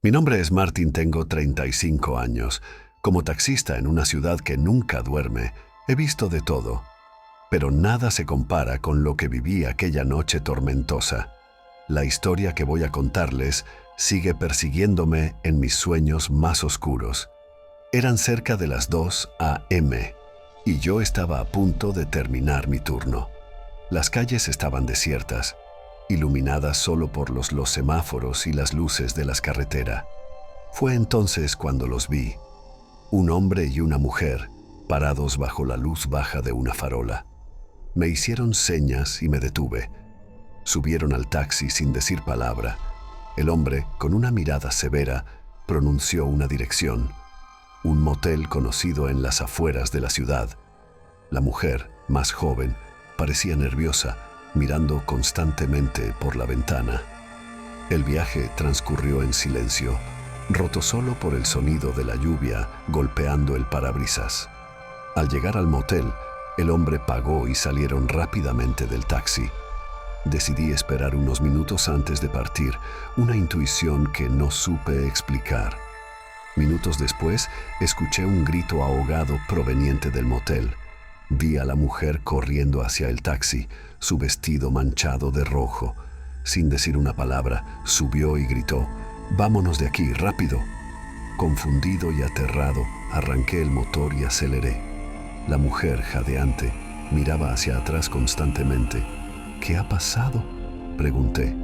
Mi nombre es Martin, tengo 35 años. Como taxista en una ciudad que nunca duerme, he visto de todo, pero nada se compara con lo que viví aquella noche tormentosa. La historia que voy a contarles sigue persiguiéndome en mis sueños más oscuros. Eran cerca de las 2 a.m. y yo estaba a punto de terminar mi turno. Las calles estaban desiertas, iluminadas solo por los semáforos y las luces de las carreteras. Fue entonces cuando los vi, un hombre y una mujer, parados bajo la luz baja de una farola. Me hicieron señas y me detuve. Subieron al taxi sin decir palabra. El hombre, con una mirada severa, pronunció una dirección: un motel conocido en las afueras de la ciudad. La mujer, más joven, parecía nerviosa, mirando constantemente por la ventana. El viaje transcurrió en silencio, roto solo por el sonido de la lluvia golpeando el parabrisas. Al llegar al motel, el hombre pagó y salieron rápidamente del taxi. Decidí esperar unos minutos antes de partir, una intuición que no supe explicar. Minutos después, escuché un grito ahogado proveniente del motel. Vi a la mujer corriendo hacia el taxi, su vestido manchado de rojo. Sin decir una palabra, subió y gritó: «¡Vámonos de aquí, rápido!». Confundido y aterrado, arranqué el motor y aceleré. La mujer, jadeante, miraba hacia atrás constantemente. «¿Qué ha pasado?», pregunté.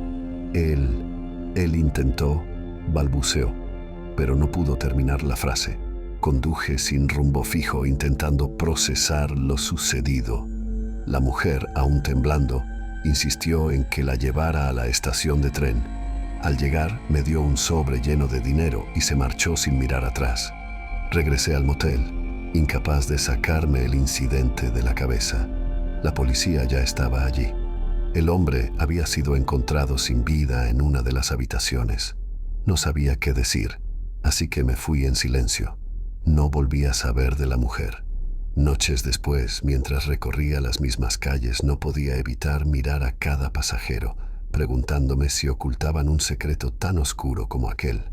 Él intentó, balbuceó, pero no pudo terminar la frase. Conduje sin rumbo fijo, intentando procesar lo sucedido. La mujer, aún temblando, insistió en que la llevara a la estación de tren. Al llegar, me dio un sobre lleno de dinero y se marchó sin mirar atrás. Regresé al motel, incapaz de sacarme el incidente de la cabeza. La policía ya estaba allí. El hombre había sido encontrado sin vida en una de las habitaciones. No sabía qué decir, así que me fui en silencio. No volví a saber de la mujer. Noches después, mientras recorría las mismas calles, no podía evitar mirar a cada pasajero, preguntándome si ocultaban un secreto tan oscuro como aquel.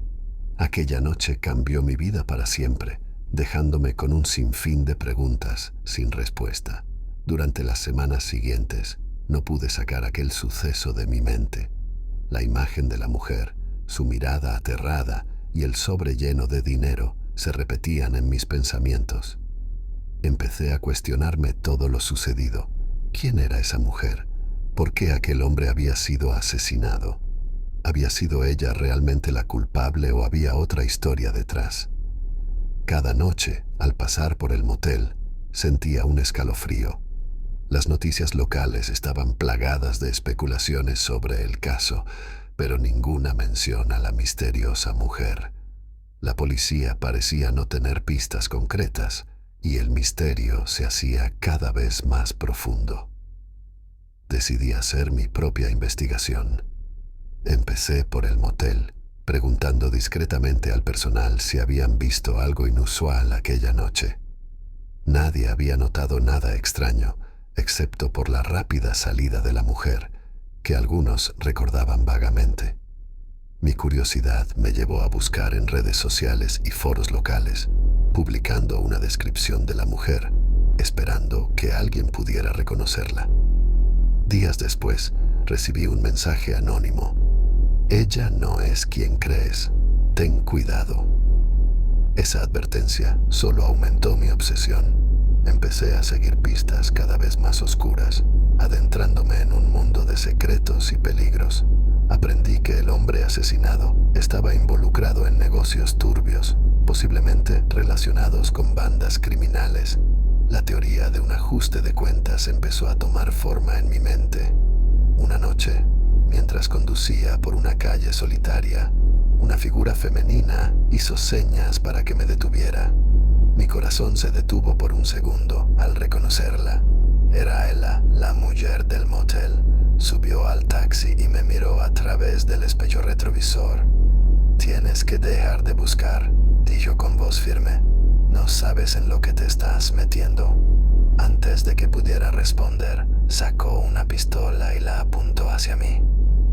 Aquella noche cambió mi vida para siempre, dejándome con un sinfín de preguntas sin respuesta. Durante las semanas siguientes, no pude sacar aquel suceso de mi mente. La imagen de la mujer, su mirada aterrada y el sobre lleno de dinero se repetían en mis pensamientos. Empecé a cuestionarme todo lo sucedido. ¿Quién era esa mujer? ¿Por qué aquel hombre había sido asesinado? ¿Había sido ella realmente la culpable o había otra historia detrás? Cada noche, al pasar por el motel, sentía un escalofrío. Las noticias locales estaban plagadas de especulaciones sobre el caso, pero ninguna mención a la misteriosa mujer. La policía parecía no tener pistas concretas y el misterio se hacía cada vez más profundo. Decidí hacer mi propia investigación. Empecé por el motel, preguntando discretamente al personal si habían visto algo inusual aquella noche. Nadie había notado nada extraño, excepto por la rápida salida de la mujer, que algunos recordaban vagamente. Mi curiosidad me llevó a buscar en redes sociales y foros locales, publicando una descripción de la mujer, esperando que alguien pudiera reconocerla. Días después, recibí un mensaje anónimo: «Ella no es quien crees. Ten cuidado». Esa advertencia solo aumentó mi obsesión. Empecé a seguir pistas cada vez más oscuras, adentrándome en un mundo de secretos y peligros. Aprendí que el hombre asesinado estaba involucrado en negocios turbios, posiblemente relacionados con bandas criminales. La teoría de un ajuste de cuentas empezó a tomar forma en mi mente. Una noche, mientras conducía por una calle solitaria, una figura femenina hizo señas para que me detuviera. Mi corazón se detuvo por un segundo al reconocerla. Era ella, la mujer del motel. Subió al taxi y me miró a través del espejo retrovisor. «Tienes que dejar de buscar», dijo con voz firme. «No sabes en lo que te estás metiendo». Antes de que pudiera responder, sacó una pistola y la apuntó hacia mí.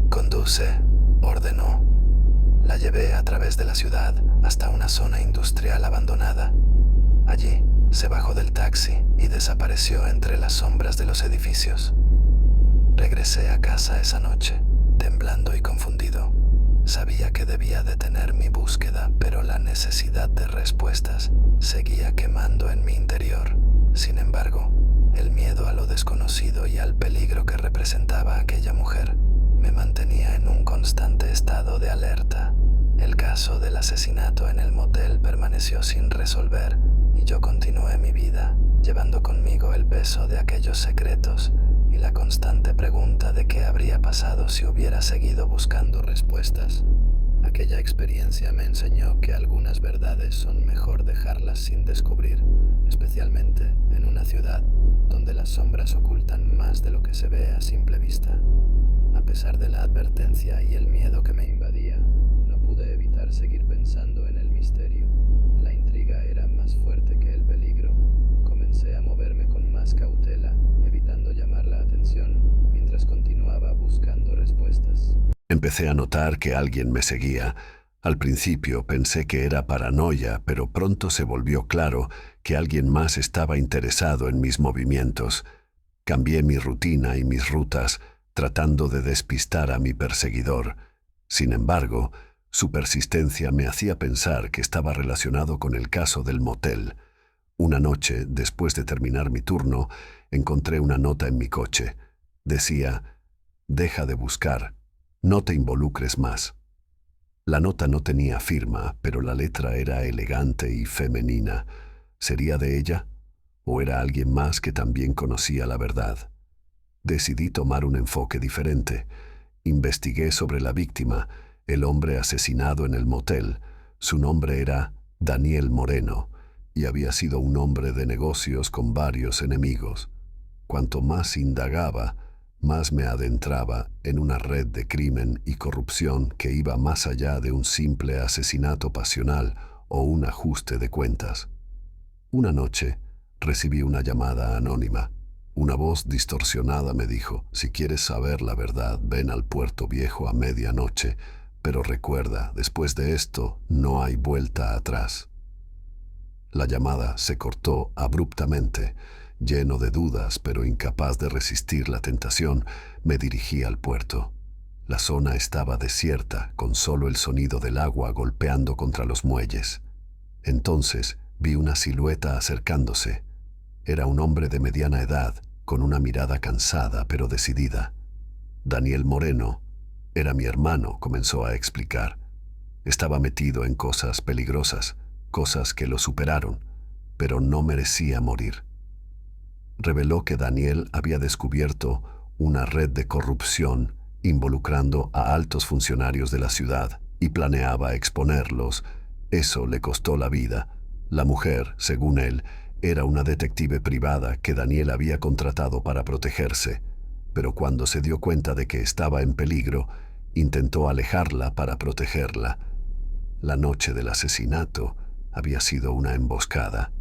«Conduce», ordenó. La llevé a través de la ciudad hasta una zona industrial abandonada. Allí se bajó del taxi y desapareció entre las sombras de los edificios. Regresé a casa esa noche, temblando y confundido. Sabía que debía detener mi búsqueda, pero la necesidad de respuestas seguía quemando en mi interior. Sin embargo, el miedo a lo desconocido y al peligro que representaba aquella mujer me mantenía en un constante estado de alerta. El caso del asesinato en el motel permaneció sin resolver y yo continué mi vida, llevando conmigo el peso de aquellos secretos y la constante pregunta de qué habría pasado si hubiera seguido buscando respuestas. Aquella experiencia me enseñó que algunas verdades son mejor dejarlas sin descubrir, especialmente en una ciudad donde las sombras ocultan más de lo que se ve a simple vista. A pesar de la advertencia y el miedo que me invadía, no pude evitar seguir pensando en el misterio. La intriga era más fuerte que el peligro. Comencé a moverme con más cautela, evitando llamar la atención, mientras continuaba buscando respuestas. Empecé a notar que alguien me seguía. Al principio pensé que era paranoia, pero pronto se volvió claro que alguien más estaba interesado en mis movimientos. Cambié mi rutina y mis rutas, tratando de despistar a mi perseguidor. Sin embargo, su persistencia me hacía pensar que estaba relacionado con el caso del motel. Una noche, después de terminar mi turno, encontré una nota en mi coche. Decía: «Deja de buscar, no te involucres más». La nota no tenía firma, pero la letra era elegante y femenina. ¿Sería de ella? ¿O era alguien más que también conocía la verdad? Decidí tomar un enfoque diferente. Investigué sobre la víctima, el hombre asesinado en el motel. Su nombre era Daniel Moreno, y había sido un hombre de negocios con varios enemigos. Cuanto más indagaba, más me adentraba en una red de crimen y corrupción que iba más allá de un simple asesinato pasional o un ajuste de cuentas. Una noche recibí una llamada anónima. Una voz distorsionada me dijo: «Si quieres saber la verdad, ven al Puerto Viejo a medianoche, pero recuerda, después de esto no hay vuelta atrás». La llamada se cortó abruptamente. Lleno de dudas, pero incapaz de resistir la tentación, me dirigí al puerto. La zona estaba desierta, con solo el sonido del agua golpeando contra los muelles. Entonces vi una silueta acercándose. Era un hombre de mediana edad, con una mirada cansada pero decidida. Daniel Moreno era mi hermano, comenzó a explicar. Estaba metido en cosas peligrosas, cosas que lo superaron, pero no merecía morir. Reveló que Daniel había descubierto una red de corrupción involucrando a altos funcionarios de la ciudad y planeaba exponerlos. Eso le costó la vida. La mujer, según él, era una detective privada que Daniel había contratado para protegerse, pero cuando se dio cuenta de que estaba en peligro, intentó alejarla para protegerla. La noche del asesinato había sido una emboscada.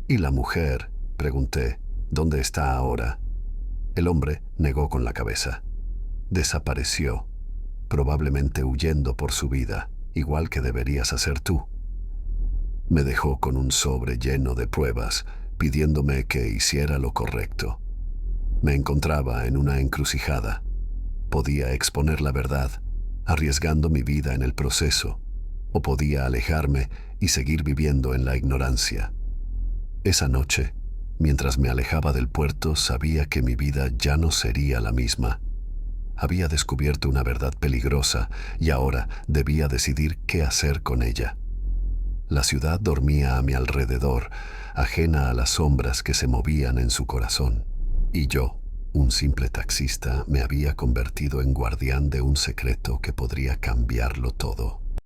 ¿Y la mujer?, pregunté. ¿Dónde está ahora? El hombre negó con la cabeza. Desapareció, probablemente huyendo por su vida, igual que deberías hacer tú. Me dejó con un sobre lleno de pruebas, pidiéndome que hiciera lo correcto. Me encontraba en una encrucijada. Podía exponer la verdad, arriesgando mi vida en el proceso, o podía alejarme y seguir viviendo en la ignorancia. Esa noche, mientras me alejaba del puerto, sabía que mi vida ya no sería la misma. Había descubierto una verdad peligrosa y ahora debía decidir qué hacer con ella. La ciudad dormía a mi alrededor, ajena a las sombras que se movían en su corazón. Y yo, un simple taxista, me había convertido en guardián de un secreto que podría cambiarlo todo.